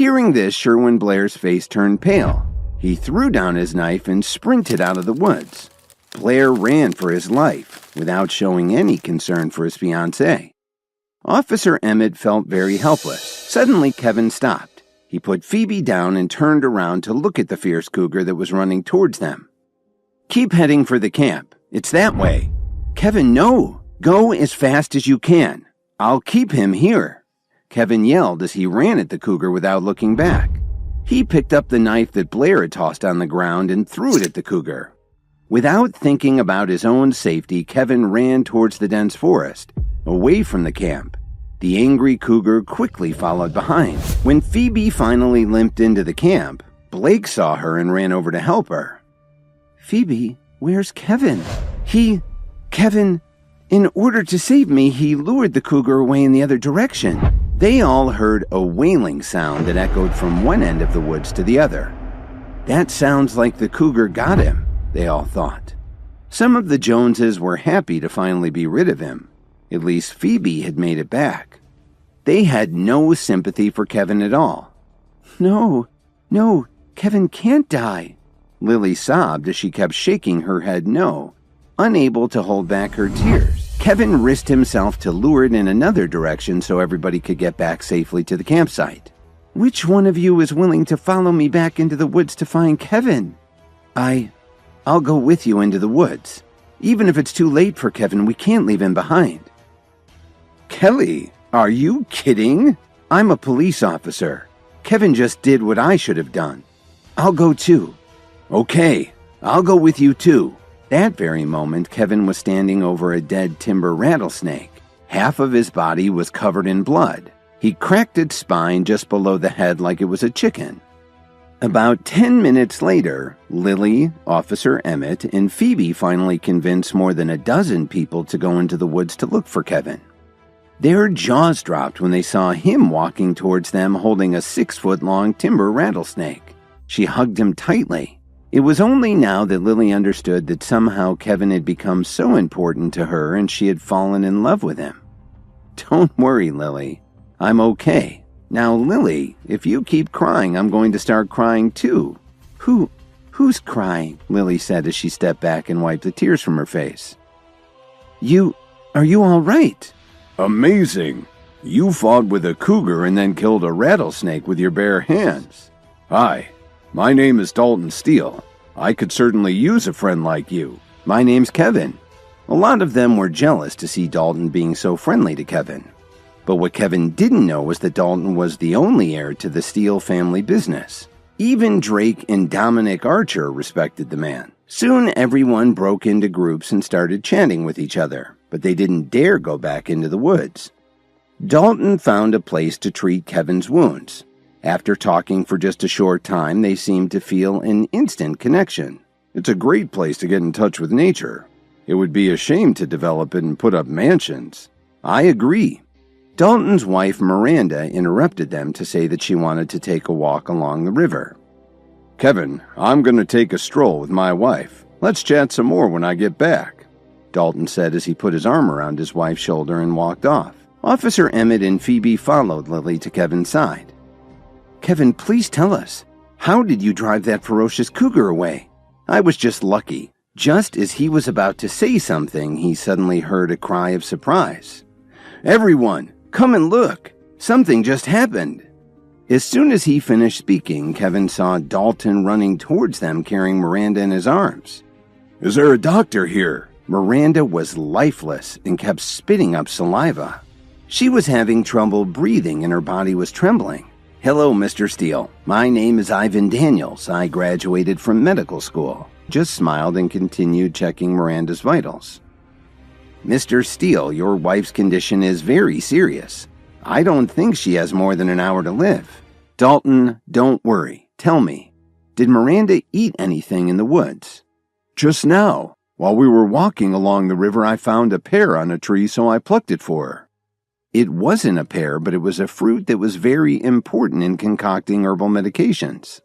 Hearing this, Sherwin Blair's face turned pale. He threw down his knife and sprinted out of the woods. Blair ran for his life, without showing any concern for his fiancée. Officer Emmet felt very helpless. Suddenly, Kevin stopped. He put Phoebe down and turned around to look at the fierce cougar that was running towards them. "Keep heading for the camp. It's that way." "Kevin, no! Go as fast as you can. I'll keep him here," Kevin yelled as he ran at the cougar without looking back. He picked up the knife that Blair had tossed on the ground and threw it at the cougar. Without thinking about his own safety, Kevin ran towards the dense forest, away from the camp. The angry cougar quickly followed behind. When Phoebe finally limped into the camp, Blake saw her and ran over to help her. "Phoebe, where's Kevin?" Kevin, in order to save me, he lured the cougar away in the other direction." They all heard a wailing sound that echoed from one end of the woods to the other. "That sounds like the cougar got him," they all thought. Some of the Joneses were happy to finally be rid of him. At least Phoebe had made it back. They had no sympathy for Kevin at all. No, Kevin can't die," Lily sobbed as she kept shaking her head no, unable to hold back her tears. Kevin risked himself to lure it in another direction so everybody could get back safely to the campsite. "Which one of you is willing to follow me back into the woods to find Kevin?" I'll go with you into the woods. Even if it's too late for Kevin, we can't leave him behind." "Kelly, are you kidding? I'm a police officer. Kevin just did what I should have done. I'll go too." "Okay, I'll go with you too." That very moment, Kevin was standing over a dead timber rattlesnake. Half of his body was covered in blood. He cracked its spine just below the head like it was a chicken. About 10 minutes later, Lily, Officer Emmet, and Phoebe finally convinced more than a dozen people to go into the woods to look for Kevin. Their jaws dropped when they saw him walking towards them holding a 6-foot-long timber rattlesnake. She hugged him tightly. It was only now that Lily understood that somehow Kevin had become so important to her and she had fallen in love with him. "Don't worry, Lily. I'm okay. Now, Lily, if you keep crying, I'm going to start crying too." Who's crying?" Lily said as she stepped back and wiped the tears from her face. Are you all right?" "Amazing. You fought with a cougar and then killed a rattlesnake with your bare hands. Hi. My name is Dalton Steele. I could certainly use a friend like you." "My name's Kevin." A lot of them were jealous to see Dalton being so friendly to Kevin. But what Kevin didn't know was that Dalton was the only heir to the Steele family business. Even Drake and Dominic Archer respected the man. Soon everyone broke into groups and started chatting with each other, but they didn't dare go back into the woods. Dalton found a place to treat Kevin's wounds. After talking for just a short time, they seemed to feel an instant connection. "It's a great place to get in touch with nature. It would be a shame to develop it and put up mansions." "I agree." Dalton's wife, Miranda, interrupted them to say that she wanted to take a walk along the river. "Kevin, I'm going to take a stroll with my wife. Let's chat some more when I get back," Dalton said as he put his arm around his wife's shoulder and walked off. Officer Emmet and Phoebe followed Lily to Kevin's side. "Kevin, please tell us. How did you drive that ferocious cougar away?" "I was just lucky." Just as he was about to say something, he suddenly heard a cry of surprise. "Everyone, come and look. Something just happened." As soon as he finished speaking, Kevin saw Dalton running towards them carrying Miranda in his arms. "Is there a doctor here?" Miranda was lifeless and kept spitting up saliva. She was having trouble breathing and her body was trembling. "Hello, Mr. Steele. My name is Ivan Daniels. I graduated from medical school." Just smiled and continued checking Miranda's vitals. "Mr. Steele, your wife's condition is very serious. I don't think she has more than an hour to live." "Dalton, don't worry. Tell me, did Miranda eat anything in the woods?" "Just now. While we were walking along the river, I found a pear on a tree, so I plucked it for her." It wasn't a pear, but it was a fruit that was very important in concocting herbal medications.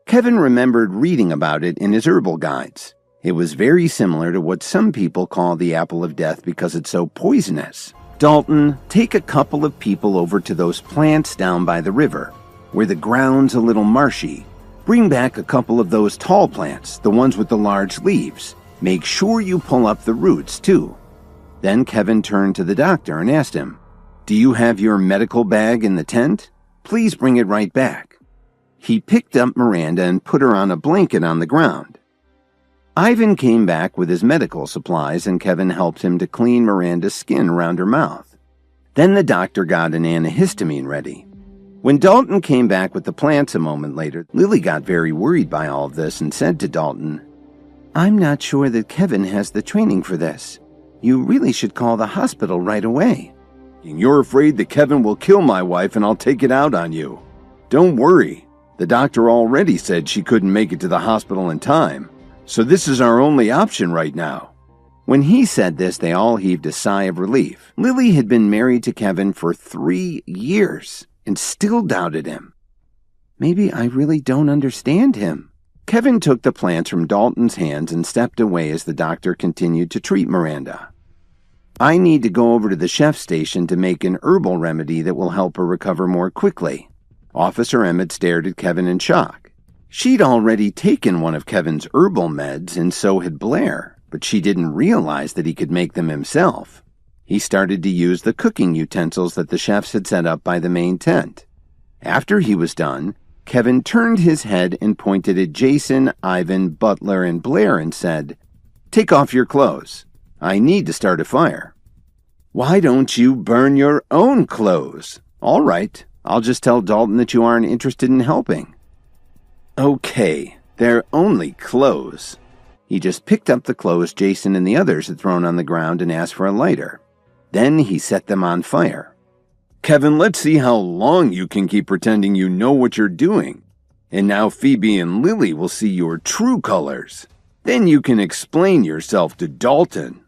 Kevin remembered reading about it in his herbal guides. It was very similar to what some people call the apple of death because it's so poisonous. "Dalton, take a couple of people over to those plants down by the river. where the ground's a little marshy. Bring back a couple of those tall plants, the ones with the large leaves. Make sure you pull up the roots, too." Then Kevin turned to the doctor and asked him, "Do you have your medical bag in the tent? Please bring it right back." He picked up Miranda and put her on a blanket on the ground. Ivan came back with his medical supplies, and Kevin helped him to clean Miranda's skin around her mouth. Then the doctor got an antihistamine ready. When Dalton came back with the plants a moment later, Lily got very worried by all of this and said to Dalton, "I'm not sure that Kevin has the training for this. You really should call the hospital right away." "You're afraid that Kevin will kill my wife and I'll take it out on you. Don't worry. The doctor already said she couldn't make it to the hospital in time, so this is our only option right now." When he said this, they all heaved a sigh of relief. Lily had been married to Kevin for 3 years and still doubted him. "Maybe I really don't understand him." Kevin took the plants from Dalton's hands and stepped away as the doctor continued to treat Miranda. "I need to go over to the chef's station to make an herbal remedy that will help her recover more quickly." Officer Emmet stared at Kevin in shock. She'd already taken one of Kevin's herbal meds, and so had Blair, but she didn't realize that he could make them himself. He started to use the cooking utensils that the chefs had set up by the main tent. After he was done, Kevin turned his head and pointed at Jason, Ivan, Butler, and Blair and said, "Take off your clothes. I need to start a fire." "Why don't you burn your own clothes?" "All right, I'll just tell Dalton that you aren't interested in helping." "Okay, they're only clothes." He just picked up the clothes Jason and the others had thrown on the ground and asked for a lighter. Then he set them on fire. "Kevin, let's see how long you can keep pretending you know what you're doing. And now Phoebe and Lily will see your true colors. Then you can explain yourself to Dalton."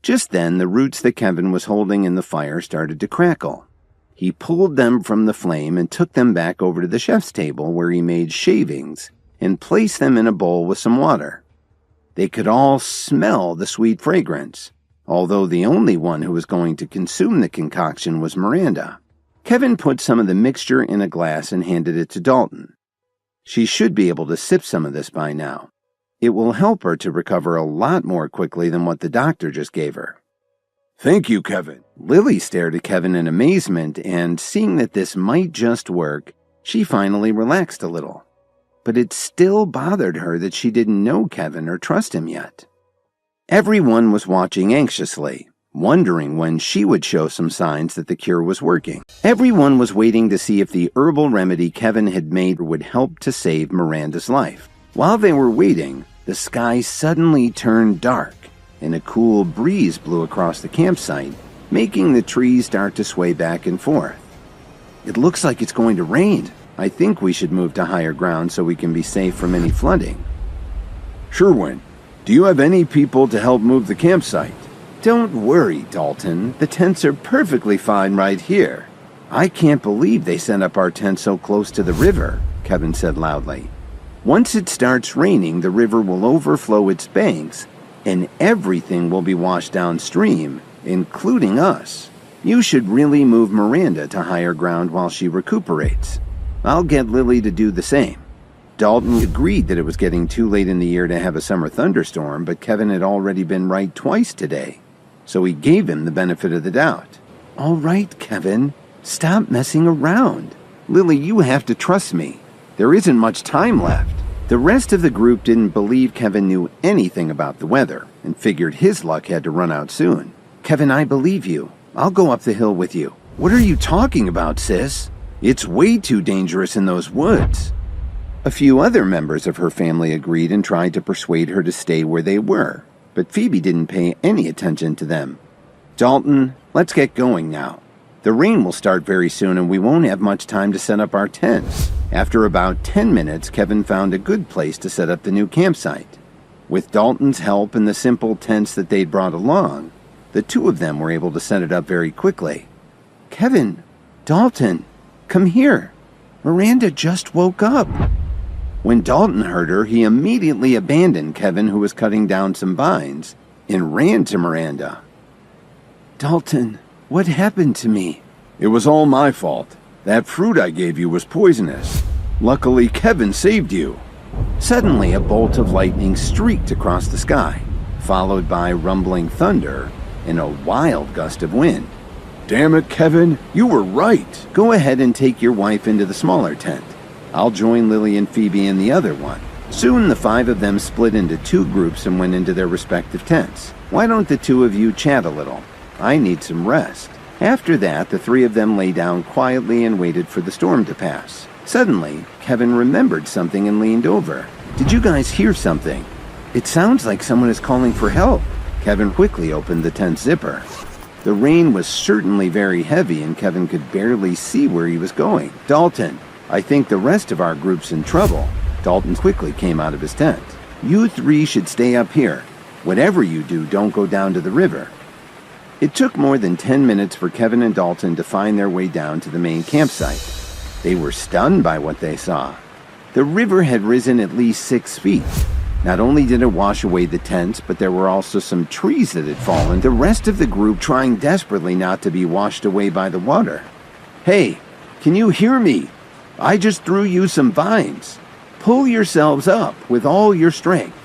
Just then, the roots that Kevin was holding in the fire started to crackle. He pulled them from the flame and took them back over to the chef's table, where he made shavings and placed them in a bowl with some water. They could all smell the sweet fragrance, although the only one who was going to consume the concoction was Miranda. Kevin put some of the mixture in a glass and handed it to Dalton. "She should be able to sip some of this by now. It will help her to recover a lot more quickly than what the doctor just gave her." "Thank you, Kevin." Lily stared at Kevin in amazement, and seeing that this might just work, she finally relaxed a little. But it still bothered her that she didn't know Kevin or trust him yet. Everyone was watching anxiously, wondering when she would show some signs that the cure was working. Everyone was waiting to see if the herbal remedy Kevin had made would help to save Miranda's life. While they were waiting, the sky suddenly turned dark, and a cool breeze blew across the campsite, making the trees start to sway back and forth. "It looks like it's going to rain. I think we should move to higher ground so we can be safe from any flooding." "Sherwin, do you have any people to help move the campsite?" "Don't worry, Dalton. The tents are perfectly fine right here. I can't believe they set up our tent so close to the river," Kevin said loudly. "Once it starts raining, the river will overflow its banks, and everything will be washed downstream, including us. You should really move Miranda to higher ground while she recuperates. I'll get Lily to do the same." Dalton agreed that it was getting too late in the year to have a summer thunderstorm, but Kevin had already been right twice today, so he gave him the benefit of the doubt. "All right, Kevin, stop messing around. Lily, you have to trust me. There isn't much time left." The rest of the group didn't believe Kevin knew anything about the weather and figured his luck had to run out soon. "Kevin, I believe you. I'll go up the hill with you." "What are you talking about, sis? It's way too dangerous in those woods." A few other members of her family agreed and tried to persuade her to stay where they were, but Phoebe didn't pay any attention to them. "Dalton, let's get going now. The rain will start very soon and we won't have much time to set up our tents." After about 10 minutes, Kevin found a good place to set up the new campsite. With Dalton's help and the simple tents that they'd brought along, the two of them were able to set it up very quickly. "Kevin, Dalton, come here. Miranda just woke up." When Dalton heard her, he immediately abandoned Kevin, who was cutting down some vines, and ran to Miranda. "Dalton, what happened to me?" "It was all my fault. That fruit I gave you was poisonous. Luckily, Kevin saved you." Suddenly, a bolt of lightning streaked across the sky, followed by rumbling thunder and a wild gust of wind. "Damn it, Kevin, you were right." "Go ahead and take your wife into the smaller tent. I'll join Lily and Phoebe in the other one." Soon the 5 of them split into 2 groups and went into their respective tents. "Why don't the 2 of you chat a little? I need some rest." After that, the 3 of them lay down quietly and waited for the storm to pass. Suddenly, Kevin remembered something and leaned over. "Did you guys hear something? It sounds like someone is calling for help." Kevin quickly opened the tent zipper. The rain was certainly very heavy and Kevin could barely see where he was going. "Dalton, I think the rest of our group's in trouble." Dalton quickly came out of his tent. "You 3 should stay up here. Whatever you do, don't go down to the river." It took more than 10 minutes for Kevin and Dalton to find their way down to the main campsite. They were stunned by what they saw. The river had risen at least 6 feet. Not only did it wash away the tents, but there were also some trees that had fallen, the rest of the group trying desperately not to be washed away by the water. "Hey, can you hear me? I just threw you some vines. Pull yourselves up with all your strength."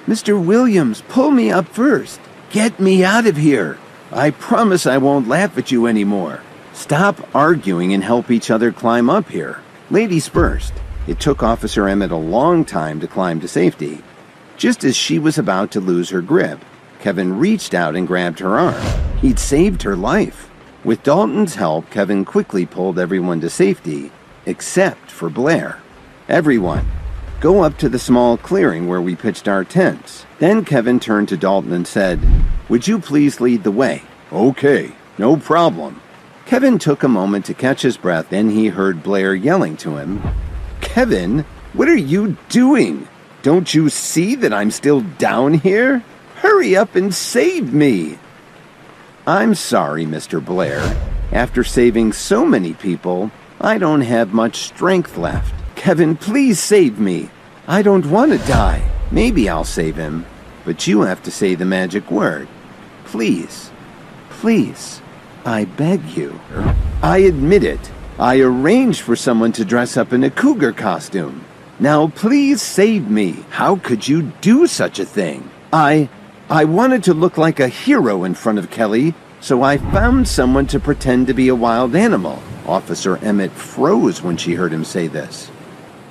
"Mr. Williams, pull me up first. Get me out of here. I promise I won't laugh at you anymore." "Stop arguing and help each other climb up here. Ladies first." It took Officer Emmet a long time to climb to safety. Just as she was about to lose her grip, Kevin reached out and grabbed her arm. He'd saved her life. With Dalton's help, Kevin quickly pulled everyone to safety, except for Blair. "Everyone, go up to the small clearing where we pitched our tents." Then Kevin turned to Dalton and said, "Would you please lead the way?" "Okay, no problem." Kevin took a moment to catch his breath, then he heard Blair yelling to him, "Kevin, what are you doing? Don't you see that I'm still down here? Hurry up and save me!" "I'm sorry, Mr. Blair. After saving so many people, I don't have much strength left. Kevin, please save me. I don't want to die." "Maybe I'll save him, but you have to say the magic word. Please, please, I beg you." "I admit it. I arranged for someone to dress up in a cougar costume. Now please save me. How could you do such a thing?" I wanted to look like a hero in front of Kelly, so I found someone to pretend to be a wild animal." Officer Emmet froze when she heard him say this.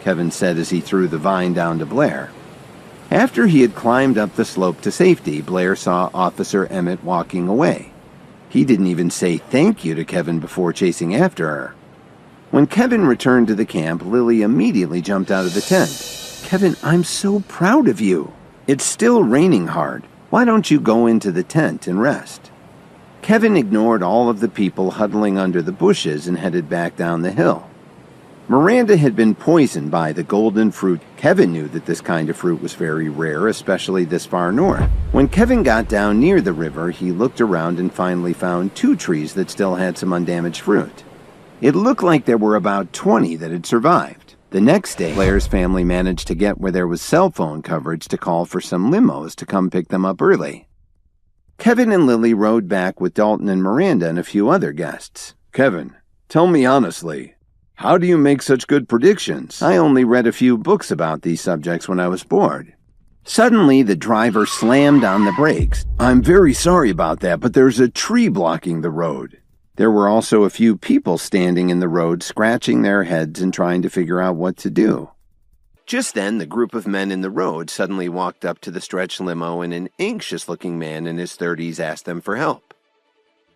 Kevin said as he threw the vine down to Blair. After he had climbed up the slope to safety, Blair saw Officer Emmet walking away. He didn't even say thank you to Kevin before chasing after her. When Kevin returned to the camp, Lily immediately jumped out of the tent. "Kevin, I'm so proud of you. It's still raining hard. Why don't you go into the tent and rest?" Kevin ignored all of the people huddling under the bushes and headed back down the hill. Miranda had been poisoned by the golden fruit. Kevin knew that this kind of fruit was very rare, especially this far north. When Kevin got down near the river, he looked around and finally found 2 trees that still had some undamaged fruit. It looked like there were about 20 that had survived. The next day, Blair's family managed to get where there was cell phone coverage to call for some limos to come pick them up early. Kevin and Lily rode back with Dalton and Miranda and a few other guests. "Kevin, tell me honestly, how do you make such good predictions?" "I only read a few books about these subjects when I was bored." Suddenly, the driver slammed on the brakes. "I'm very sorry about that, but there's a tree blocking the road." There were also a few people standing in the road, scratching their heads and trying to figure out what to do. Just then, the group of men in the road suddenly walked up to the stretch limo, and an anxious-looking man in his 30s asked them for help.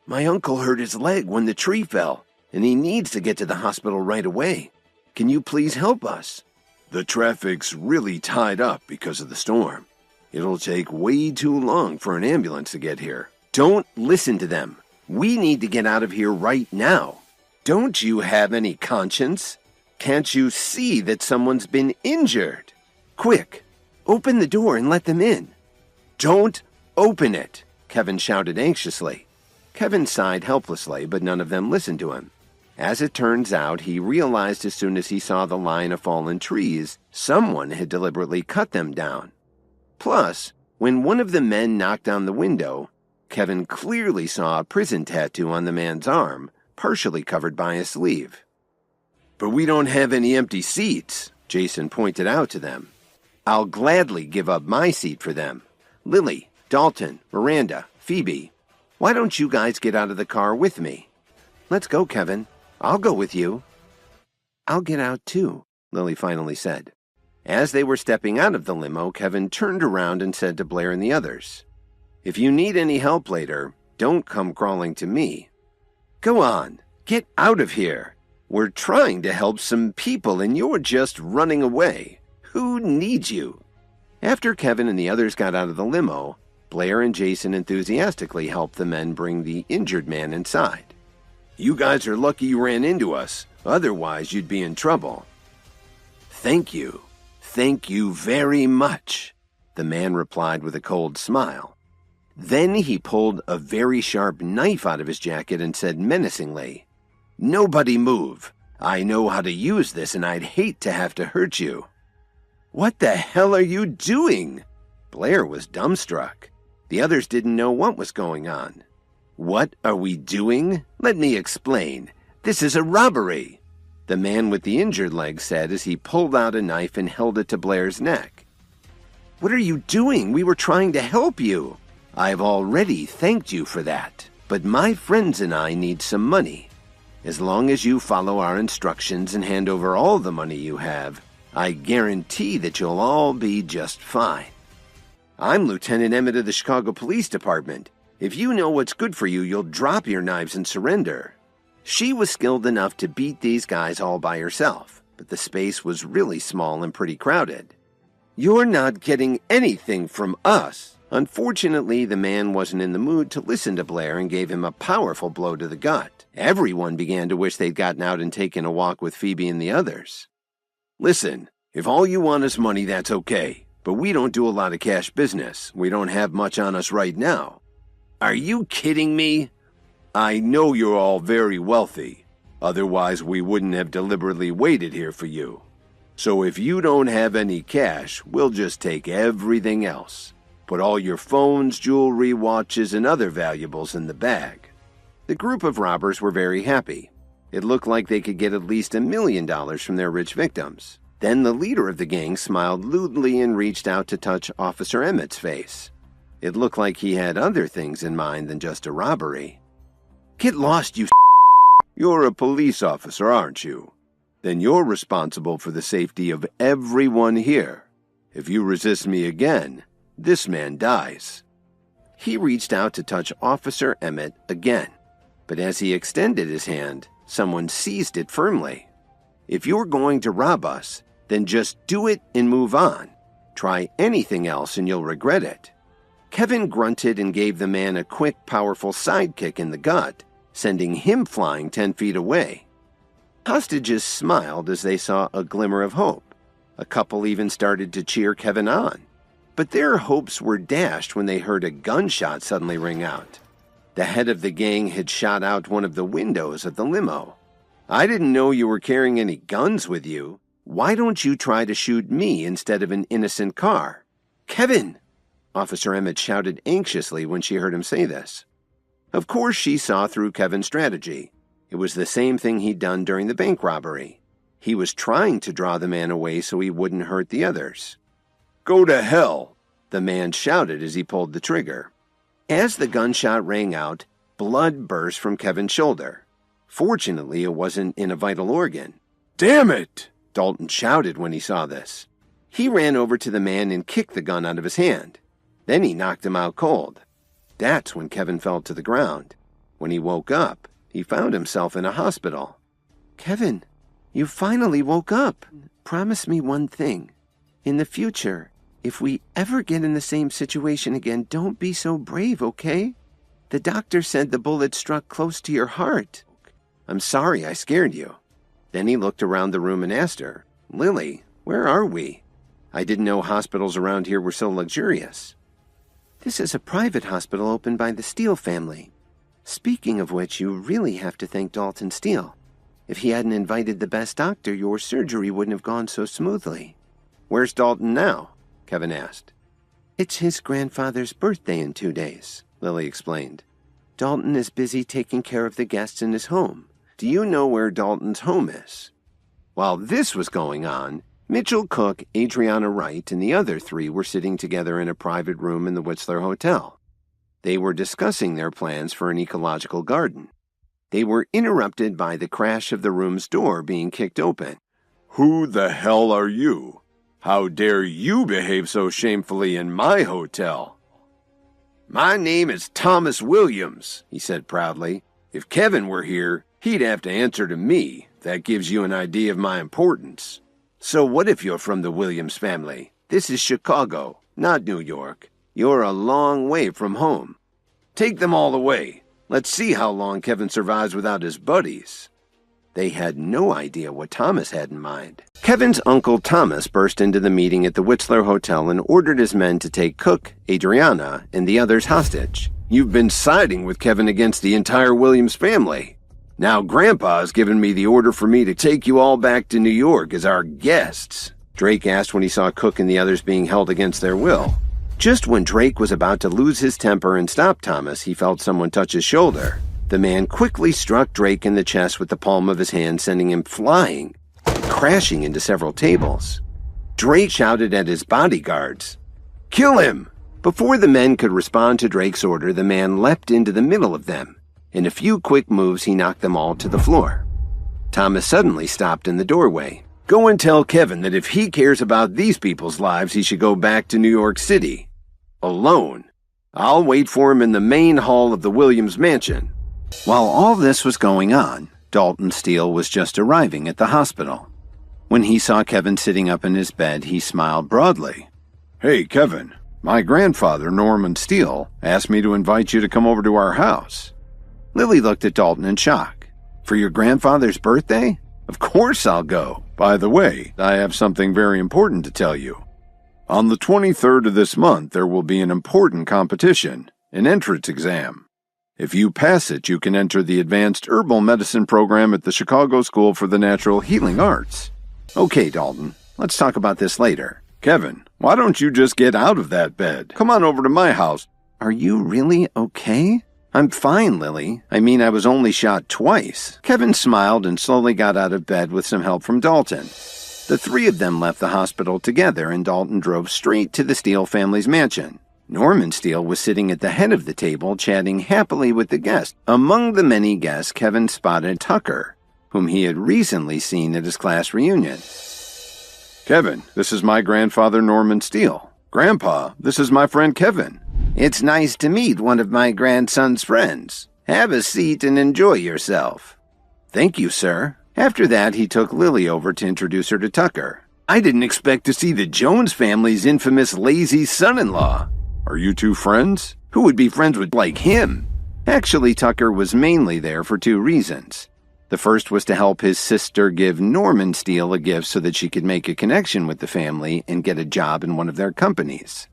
"My uncle hurt his leg when the tree fell, and he needs to get to the hospital right away. Can you please help us?" "The traffic's really tied up because of the storm. It'll take way too long for an ambulance to get here." "Don't listen to them. We need to get out of here right now. Don't you have any conscience? Can't you see that someone's been injured? Quick, open the door and let them in." "Don't open it," Kevin shouted anxiously. Kevin sighed helplessly, but none of them listened to him. As it turns out, he realized as soon as he saw the line of fallen trees, someone had deliberately cut them down. Plus, when one of the men knocked on the window, Kevin clearly saw a prison tattoo on the man's arm, partially covered by a sleeve. But we don't have any empty seats, Jason pointed out to them. I'll gladly give up my seat for them. Lily, Dalton, Miranda, Phoebe, why don't you guys get out of the car with me? Let's go, Kevin. I'll go with you. I'll get out too, Lily finally said. As they were stepping out of the limo, Kevin turned around and said to Blair and the others, If you need any help later, don't come crawling to me. Go on, get out of here. We're trying to help some people and you're just running away. Who needs you? After Kevin and the others got out of the limo, Blair and Jason enthusiastically helped the men bring the injured man inside. You guys are lucky you ran into us. Otherwise, you'd be in trouble. Thank you. Thank you very much, the man replied with a cold smile. Then he pulled a very sharp knife out of his jacket and said menacingly, Nobody move. I know how to use this and I'd hate to have to hurt you. What the hell are you doing? Blair was dumbstruck. The others didn't know what was going on. What are we doing? Let me explain. This is a robbery, the man with the injured leg said as he pulled out a knife and held it to Blair's neck. What are you doing? We were trying to help you. I've already thanked you for that, but my friends and I need some money. As long as you follow our instructions and hand over all the money you have, I guarantee that you'll all be just fine. I'm Lieutenant Emmet of the Chicago Police Department. If you know what's good for you, you'll drop your knives and surrender. She was skilled enough to beat these guys all by herself, but the space was really small and pretty crowded. You're not getting anything from us. Unfortunately, the man wasn't in the mood to listen to Blair and gave him a powerful blow to the gut. Everyone began to wish they'd gotten out and taken a walk with Phoebe and the others. Listen, if all you want is money, that's okay. But we don't do a lot of cash business. We don't have much on us right now. Are you kidding me? I know you're all very wealthy. Otherwise, we wouldn't have deliberately waited here for you. So if you don't have any cash, we'll just take everything else. Put all your phones, jewelry, watches, and other valuables in the bag. The group of robbers were very happy. It looked like they could get at least $1 million from their rich victims. Then the leader of the gang smiled lewdly and reached out to touch Officer Emmet's face. It looked like he had other things in mind than just a robbery. Get lost, you You're a police officer, aren't you? Then you're responsible for the safety of everyone here. If you resist me again, this man dies. He reached out to touch Officer Emmet again, but as he extended his hand, someone seized it firmly. If you're going to rob us, then just do it and move on. Try anything else and you'll regret it. Kevin grunted and gave the man a quick, powerful sidekick in the gut, sending him flying 10 feet away. Hostages smiled as they saw a glimmer of hope. A couple even started to cheer Kevin on. But their hopes were dashed when they heard a gunshot suddenly ring out. The head of the gang had shot out one of the windows of the limo. I didn't know you were carrying any guns with you. Why don't you try to shoot me instead of an innocent car? Kevin! Officer Emmet shouted anxiously when she heard him say this. Of course she saw through Kevin's strategy. It was the same thing he'd done during the bank robbery. He was trying to draw the man away so he wouldn't hurt the others. Go to hell, the man shouted as he pulled the trigger. As the gunshot rang out, blood burst from Kevin's shoulder. Fortunately, it wasn't in a vital organ. Damn it! Dalton shouted when he saw this. He ran over to the man and kicked the gun out of his hand. Then he knocked him out cold. That's when Kevin fell to the ground. When he woke up, he found himself in a hospital. Kevin, you finally woke up. Promise me one thing. In the future, if we ever get in the same situation again, don't be so brave, okay? The doctor said the bullet struck close to your heart. I'm sorry I scared you. Then he looked around the room and asked her, Lily, where are we? I didn't know hospitals around here were so luxurious. This is a private hospital opened by the Steele family. Speaking of which, you really have to thank Dalton Steele. If he hadn't invited the best doctor, your surgery wouldn't have gone so smoothly. Where's Dalton now? Kevin asked. It's his grandfather's birthday in 2 days, Lily explained. Dalton is busy taking care of the guests in his home. Do you know where Dalton's home is? While this was going on, Mitchell Cook, Adriana Wright, and the other three were sitting together in a private room in the Whistler Hotel. They were discussing their plans for an ecological garden. They were interrupted by the crash of the room's door being kicked open. Who the hell are you? How dare you behave so shamefully in my hotel? My name is Thomas Williams, he said proudly. If Kevin were here, he'd have to answer to me. That gives you an idea of my importance. So what if you're from the Williams family? This is Chicago, not New York. You're a long way from home. Take them all away. Let's see how long Kevin survives without his buddies. They had no idea what Thomas had in mind. Kevin's uncle Thomas burst into the meeting at the Whistler Hotel and ordered his men to take Cook, Adriana, and the others hostage. You've been siding with Kevin against the entire Williams family. Now Grandpa's given me the order for me to take you all back to New York as our guests, Drake asked when he saw Cook and the others being held against their will. Just when Drake was about to lose his temper and stop Thomas, he felt someone touch his shoulder. The man quickly struck Drake in the chest with the palm of his hand, sending him flying, crashing into several tables. Drake shouted at his bodyguards, "Kill him!" Before the men could respond to Drake's order, the man leapt into the middle of them. In a few quick moves, he knocked them all to the floor. Thomas suddenly stopped in the doorway. Go and tell Kevin that if he cares about these people's lives, he should go back to New York City. Alone. I'll wait for him in the main hall of the Williams mansion. While all this was going on, Dalton Steele was just arriving at the hospital. When he saw Kevin sitting up in his bed, he smiled broadly. Hey, Kevin, my grandfather, Norman Steele, asked me to invite you to come over to our house. Lily looked at Dalton in shock. For your grandfather's birthday? Of course I'll go. By the way, I have something very important to tell you. On the 23rd of this month, there will be an important competition, an entrance exam. If you pass it, you can enter the Advanced Herbal Medicine program at the Chicago School for the Natural Healing Arts. Okay, Dalton, let's talk about this later. Kevin, why don't you just get out of that bed? Come on over to my house. Are you really okay? I'm fine, Lily. I mean, I was only shot twice. Kevin smiled and slowly got out of bed with some help from Dalton. The three of them left the hospital together, and Dalton drove straight to the Steele family's mansion. Norman Steele was sitting at the head of the table, chatting happily with the guests. Among the many guests, Kevin spotted Tucker, whom he had recently seen at his class reunion. Kevin, this is my grandfather, Norman Steele. Grandpa, this is my friend Kevin. It's nice to meet one of my grandson's friends. Have a seat and enjoy yourself. Thank you, sir. After that, he took Lily over to introduce her to Tucker. I didn't expect to see the Jones family's infamous lazy son-in-law. Are you two friends? Who would be friends with like him? Actually, Tucker was mainly there for two reasons. The first was to help his sister give Norman Steele a gift so that she could make a connection with the family and get a job in one of their companies.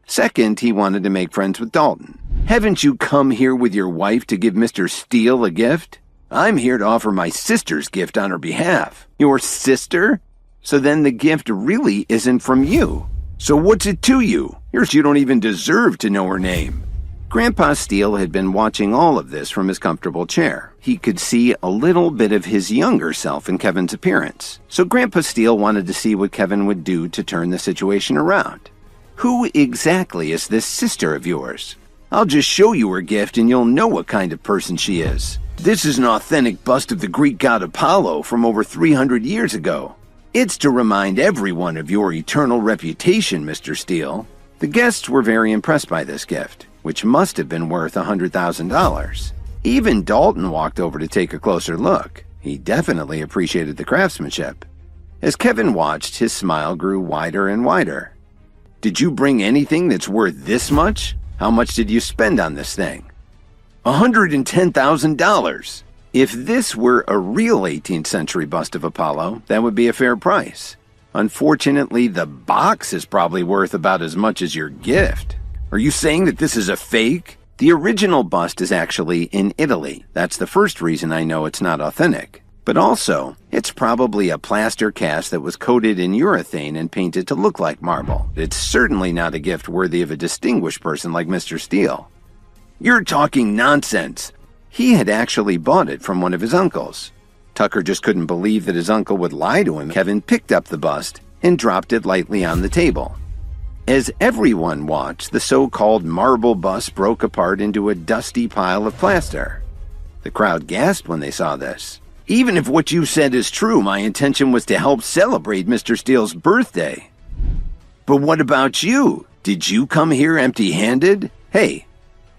Second, he wanted to make friends with Dalton. Haven't you come here with your wife to give Mr. Steele a gift? I'm here to offer my sister's gift on her behalf. Your sister? So then the gift really isn't from you. So what's it to you? You don't even deserve to know her name. Grandpa Steele had been watching all of this from his comfortable chair. He could see a little bit of his younger self in Kevin's appearance. So Grandpa Steele wanted to see what Kevin would do to turn the situation around. Who exactly is this sister of yours? I'll just show you her gift and you'll know what kind of person she is. This is an authentic bust of the Greek god Apollo from over 300 years ago. It's to remind everyone of your eternal reputation, Mr. Steele. The guests were very impressed by this gift, which must have been worth $100,000. Even Dalton walked over to take a closer look. He definitely appreciated the craftsmanship. As Kevin watched, his smile grew wider and wider. Did you bring anything that's worth this much? How much did you spend on this thing? $110,000. If this were a real 18th century bust of Apollo, that would be a fair price. Unfortunately, the box is probably worth about as much as your gift. Are you saying that this is a fake? The original bust is actually in Italy. That's the first reason I know it's not authentic. But also, it's probably a plaster cast that was coated in urethane and painted to look like marble. It's certainly not a gift worthy of a distinguished person like Mr. Steele. You're talking nonsense. He had actually bought it from one of his uncles. Tucker just couldn't believe that his uncle would lie to him. Kevin picked up the bust and dropped it lightly on the table. As everyone watched, the so-called marble bust broke apart into a dusty pile of plaster. The crowd gasped when they saw this. Even if what you said is true, my intention was to help celebrate Mr. Steele's birthday. But what about you? Did you come here empty-handed? Hey,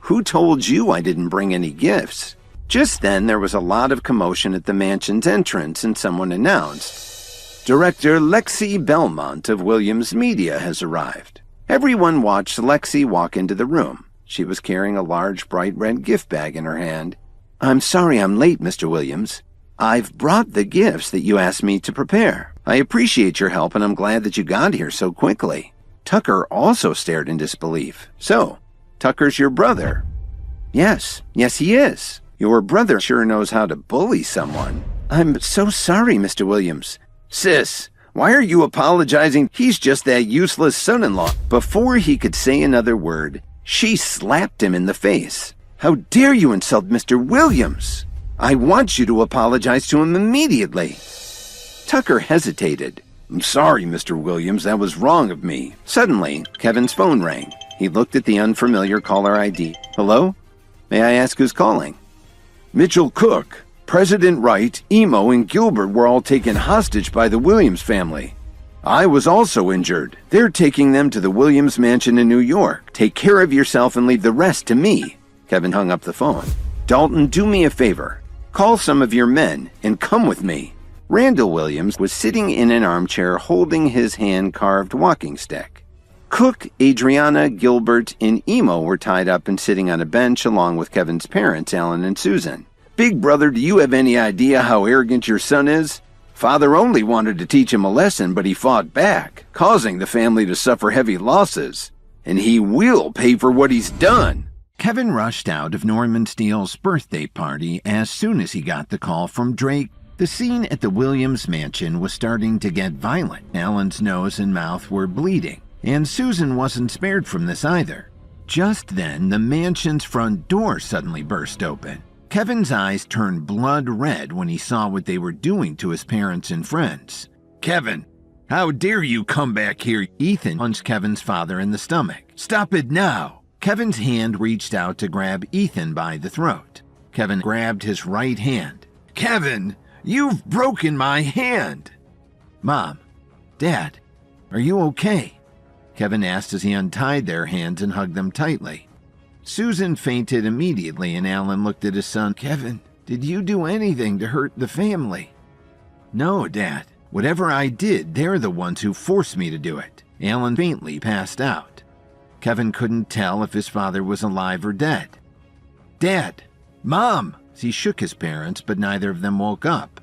who told you I didn't bring any gifts? Just then, there was a lot of commotion at the mansion's entrance, and someone announced, "Director Lexi Belmont of Williams Media has arrived." Everyone watched Lexi walk into the room. She was carrying a large, bright red gift bag in her hand. "I'm sorry I'm late, Mr. Williams. I've brought the gifts that you asked me to prepare. I appreciate your help, and I'm glad that you got here so quickly." Tucker also stared in disbelief. "So, Tucker's your brother?" Yes, he is. Your brother sure knows how to bully someone." "I'm so sorry, Mr. Williams." "Sis, why are you apologizing? He's just that useless son-in-law." Before he could say another word, she slapped him in the face. "How dare you insult Mr. Williams? I want you to apologize to him immediately." Tucker hesitated. "I'm sorry, Mr. Williams, that was wrong of me." Suddenly, Kevin's phone rang. He looked at the unfamiliar caller ID. "Hello? May I ask who's calling?" "Mitchell Cook. President Wright, Emo, and Gilbert were all taken hostage by the Williams family. I was also injured. They're taking them to the Williams mansion in New York. Take care of yourself and leave the rest to me." Kevin hung up the phone. "Dalton, do me a favor. Call some of your men and come with me." Randall Williams was sitting in an armchair holding his hand-carved walking stick. Cook, Adriana, Gilbert, and Emo were tied up and sitting on a bench along with Kevin's parents, Alan and Susan. "Big brother, do you have any idea how arrogant your son is? Father only wanted to teach him a lesson, but he fought back, causing the family to suffer heavy losses. And he will pay for what he's done." Kevin rushed out of Norman Steele's birthday party as soon as he got the call from Drake. The scene at the Williams mansion was starting to get violent. Alan's nose and mouth were bleeding, and Susan wasn't spared from this either. Just then, the mansion's front door suddenly burst open. Kevin's eyes turned blood red when he saw what they were doing to his parents and friends. "Kevin, how dare you come back here?" Ethan punched Kevin's father in the stomach. "Stop it now!" Kevin's hand reached out to grab Ethan by the throat. Kevin grabbed his right hand. "Kevin, you've broken my hand!" "Mom, Dad, are you okay?" Kevin asked as he untied their hands and hugged them tightly. Susan fainted immediately, and Alan looked at his son. "Kevin, did you do anything to hurt the family?" "No, Dad. Whatever I did, they're the ones who forced me to do it." Alan faintly passed out. Kevin couldn't tell if his father was alive or dead. "Dad! Mom!" He shook his parents, but neither of them woke up.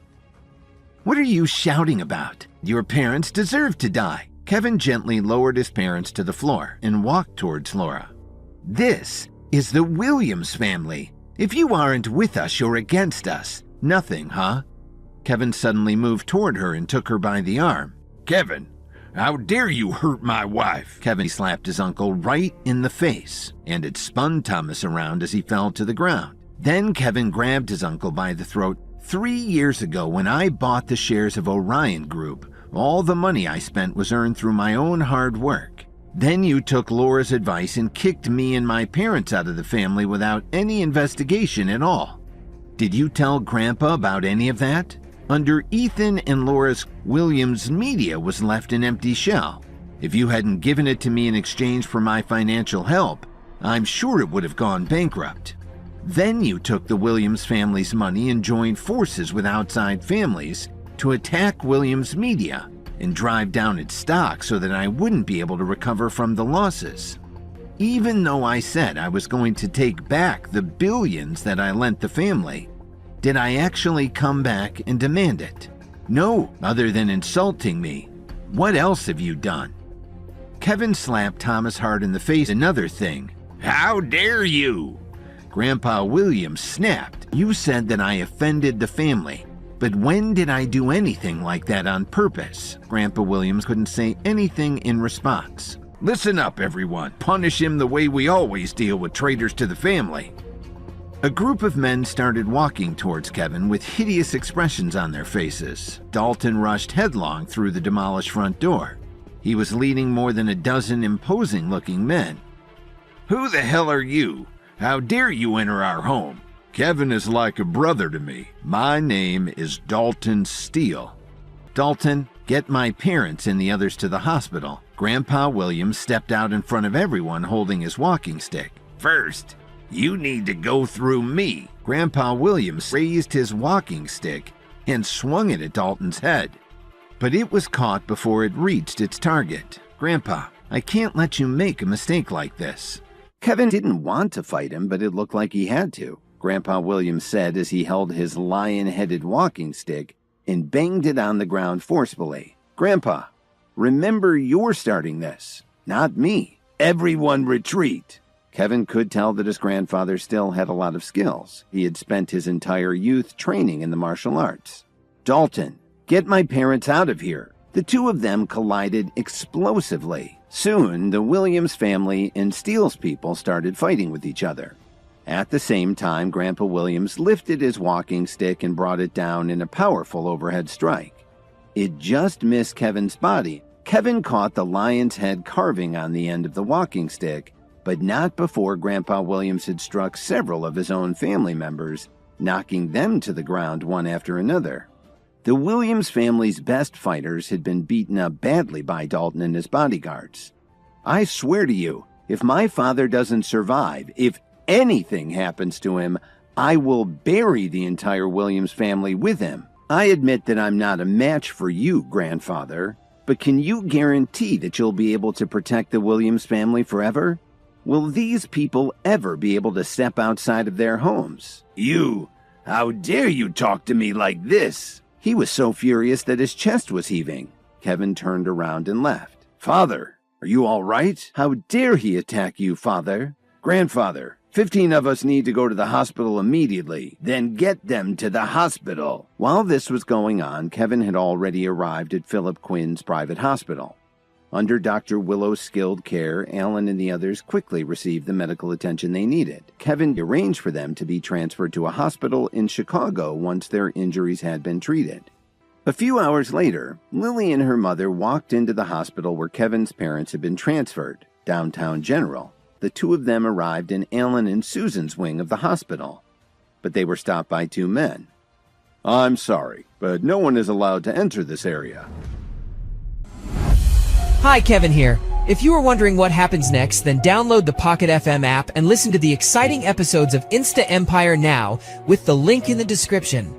"What are you shouting about? Your parents deserve to die." Kevin gently lowered his parents to the floor and walked towards Laura. "This is the Williams family. If you aren't with us, you're against us. Nothing, huh?" Kevin suddenly moved toward her and took her by the arm. "Kevin, how dare you hurt my wife?" Kevin slapped his uncle right in the face, and it spun Thomas around as he fell to the ground. Then Kevin grabbed his uncle by the throat. 3 years ago, when I bought the shares of Orion Group, all the money I spent was earned through my own hard work. Then you took Laura's advice and kicked me and my parents out of the family without any investigation at all. Did you tell Grandpa about any of that? Under Ethan and Laura's, Williams Media was left an empty shell. If you hadn't given it to me in exchange for my financial help, I'm sure it would have gone bankrupt. Then you took the Williams family's money and joined forces with outside families to attack Williams Media and drive down its stock so that I wouldn't be able to recover from the losses. Even though I said I was going to take back the billions that I lent the family, did I actually come back and demand it? No, other than insulting me. What else have you done? Kevin slapped Thomas hard in the face. Another thing. How dare you? Grandpa Williams snapped. You said that I offended the family. But when did I do anything like that on purpose? Grandpa Williams couldn't say anything in response. Listen up, everyone. Punish him the way we always deal with traitors to the family. A group of men started walking towards Kevin with hideous expressions on their faces. Dalton rushed headlong through the demolished front door. He was leading more than a dozen imposing-looking men. "Who the hell are you? How dare you enter our home? Kevin is like a brother to me. My name is Dalton Steele." "Dalton, get my parents and the others to the hospital." Grandpa Williams stepped out in front of everyone holding his walking stick. "First, you need to go through me." Grandpa Williams raised his walking stick and swung it at Dalton's head. But it was caught before it reached its target. "Grandpa, I can't let you make a mistake like this." Kevin didn't want to fight him, but it looked like he had to, Grandpa Williams said as he held his lion-headed walking stick and banged it on the ground forcefully. "Grandpa, remember you're starting this, not me. Everyone retreat." Kevin could tell that his grandfather still had a lot of skills. He had spent his entire youth training in the martial arts. "Dalton, get my parents out of here." The two of them collided explosively. Soon, the Williams family and Steele's people started fighting with each other. At the same time, Grandpa Williams lifted his walking stick and brought it down in a powerful overhead strike. It just missed Kevin's body. Kevin caught the lion's head carving on the end of the walking stick, but not before Grandpa Williams had struck several of his own family members, knocking them to the ground one after another. The Williams family's best fighters had been beaten up badly by Dalton and his bodyguards. "I swear to you, if my father doesn't survive, if anything happens to him, I will bury the entire Williams family with him. I admit that I'm not a match for you, grandfather, but can you guarantee that you'll be able to protect the Williams family forever? Will these people ever be able to step outside of their homes?" "You, how dare you talk to me like this?" He was so furious that his chest was heaving. Kevin turned around and left. "Father, are you all right? How dare he attack you, father?" "Grandfather, 15 of us need to go to the hospital immediately. Then get them to the hospital." While this was going on, Kevin had already arrived at Philip Quinn's private hospital. Under Dr. Willow's skilled care, Alan and the others quickly received the medical attention they needed. Kevin arranged for them to be transferred to a hospital in Chicago once their injuries had been treated. A few hours later, Lily and her mother walked into the hospital where Kevin's parents had been transferred, downtown General. The two of them arrived in Alan and Susan's wing of the hospital, but they were stopped by two men. "I'm sorry, but no one is allowed to enter this area." Hi, Kevin here. If you are wondering what happens next, then download the Pocket FM app and listen to the exciting episodes of Insta Empire now with the link in the description.